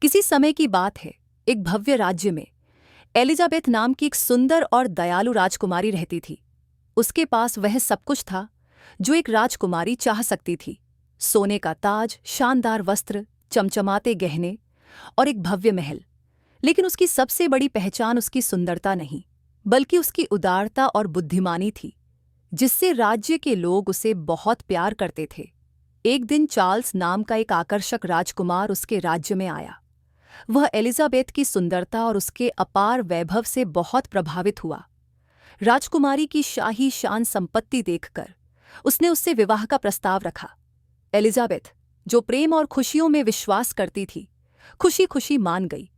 किसी समय की बात है। एक भव्य राज्य में एलिजाबेथ नाम की एक सुंदर और दयालु राजकुमारी रहती थी। उसके पास वह सब कुछ था जो एक राजकुमारी चाह सकती थी। सोने का ताज, शानदार वस्त्र, चमचमाते गहने और एक भव्य महल। लेकिन उसकी सबसे बड़ी पहचान उसकी सुंदरता नहीं, बल्कि उसकी उदारता और बुद्धिमानी थी, जिससे राज्य के लोग उसे बहुत प्यार करते थे। एक दिन चार्ल्स नाम का एक आकर्षक राजकुमार उसके राज्य में आया। वह एलिजाबेथ की सुंदरता और उसके अपार वैभव से बहुत प्रभावित हुआ। राजकुमारी की शाही शान संपत्ति देखकर उसने उससे विवाह का प्रस्ताव रखा। एलिजाबेथ, जो प्रेम और खुशियों में विश्वास करती थी, खुशी खुशी मान गई।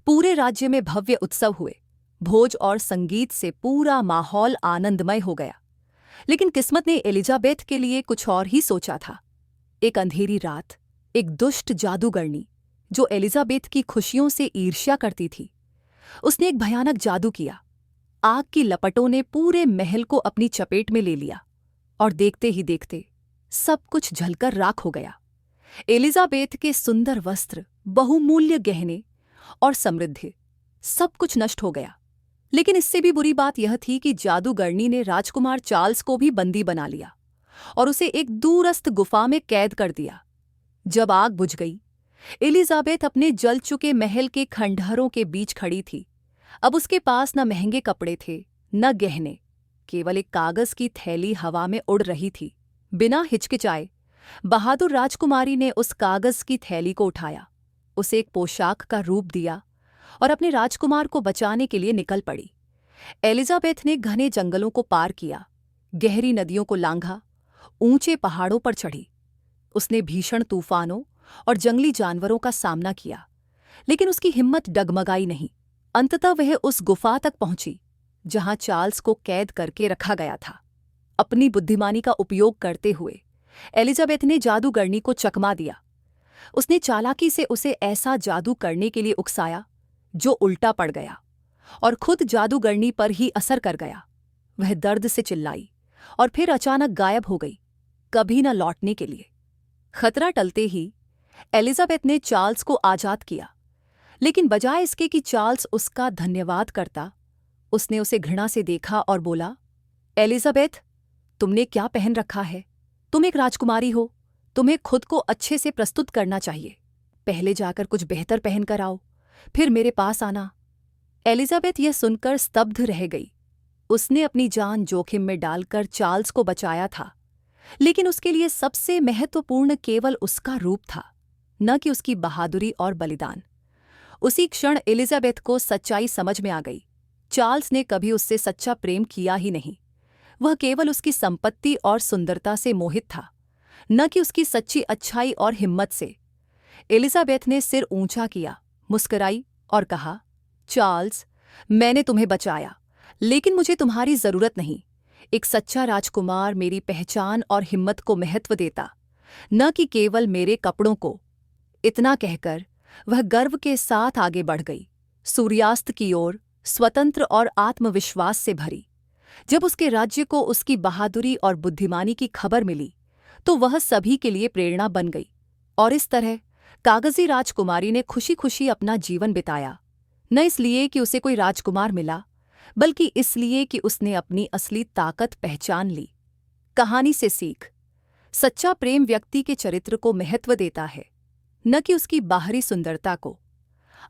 पूरे राज्य में भव्य उत्सव हुए। भोज और संगीत से पूरा माहौल आनंदमय हो गया। लेकिन किस्मत ने एलिजाबेथ के लिए कुछ और ही सोचा था। एक अंधेरी रात, एक दुष्ट जादूगरनी जो एलिजाबेथ की खुशियों से ईर्ष्या करती थी, उसने एक भयानक जादू किया। आग की लपटों ने पूरे महल को अपनी चपेट में ले लिया और देखते ही देखते सब कुछ जलकर राख हो गया। एलिजाबेथ के सुंदर वस्त्र, बहुमूल्य गहने और समृद्धि, सब कुछ नष्ट हो गया। लेकिन इससे भी बुरी बात यह थी कि जादूगरनी ने राजकुमार चार्ल्स को भी बंदी बना लिया और उसे एक दूरस्थ गुफा में कैद कर दिया। जब आग बुझ गई, एलिजाबेथ अपने जल चुके महल के खंडहरों के बीच खड़ी थी। अब उसके पास न महंगे कपड़े थे, न गहने, केवल एक कागज की थैली हवा में उड़ रही थी। बिना हिचकिचाए बहादुर राजकुमारी ने उस कागज की थैली को उठाया, उसे एक पोशाक का रूप दिया और अपने राजकुमार को बचाने के लिए निकल पड़ी। एलिजाबेथ ने घने जंगलों को पार किया, गहरी नदियों को लांघा, ऊंचे पहाड़ों पर चढ़ी। उसने भीषण तूफानों और जंगली जानवरों का सामना किया, लेकिन उसकी हिम्मत डगमगाई नहीं। अंततः वह उस गुफा तक पहुंची जहां चार्ल्स को कैद करके रखा गया था। अपनी बुद्धिमानी का उपयोग करते हुए एलिजाबेथ ने जादूगरनी को चकमा दिया। उसने चालाकी से उसे ऐसा जादू करने के लिए उकसाया जो उल्टा पड़ गया और खुद जादूगरनी पर ही असर कर गया। वह दर्द से चिल्लाई और फिर अचानक गायब हो गई, कभी न लौटने के लिए। खतरा टलते ही एलिजाबेथ ने चार्ल्स को आजाद किया, लेकिन बजाय इसके कि चार्ल्स उसका धन्यवाद करता, उसने उसे घृणा से देखा और बोला, एलिजाबेथ, तुमने क्या पहन रखा है? तुम एक राजकुमारी हो, तुम्हें खुद को अच्छे से प्रस्तुत करना चाहिए। पहले जाकर कुछ बेहतर पहन कर आओ, फिर मेरे पास आना। एलिजाबेथ यह सुनकर स्तब्ध रह गई। उसने अपनी जान जोखिम में डालकर चार्ल्स को बचाया था, लेकिन उसके लिए सबसे महत्वपूर्ण केवल उसका रूप था, न कि उसकी बहादुरी और बलिदान। उसी क्षण एलिजाबेथ को सच्चाई समझ में आ गई। चार्ल्स ने कभी उससे सच्चा प्रेम किया ही नहीं। वह केवल उसकी संपत्ति और सुंदरता से मोहित था, न कि उसकी सच्ची अच्छाई और हिम्मत से। एलिजाबेथ ने सिर ऊंचा किया, मुस्कुराई और कहा, चार्ल्स, मैंने तुम्हें बचाया, लेकिन मुझे तुम्हारी जरूरत नहीं। एक सच्चा राजकुमार मेरी पहचान और हिम्मत को महत्व देता, न कि केवल मेरे कपड़ों को। इतना कहकर वह गर्व के साथ आगे बढ़ गई, सूर्यास्त की ओर, स्वतंत्र और आत्मविश्वास से भरी। जब उसके राज्य को उसकी बहादुरी और बुद्धिमानी की खबर मिली, तो वह सभी के लिए प्रेरणा बन गई। और इस तरह कागजी राजकुमारी ने खुशी खुशी अपना जीवन बिताया, न इसलिए कि उसे कोई राजकुमार मिला, बल्कि इसलिए कि उसने अपनी असली ताकत पहचान ली। कहानी से सीख: सच्चा प्रेम व्यक्ति के चरित्र को महत्व देता है, न कि उसकी बाहरी सुंदरता को।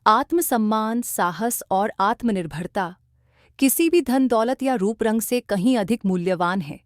आत्मसम्मान, साहस और आत्मनिर्भरता किसी भी धन दौलत या रूप रंग से कहीं अधिक मूल्यवान है।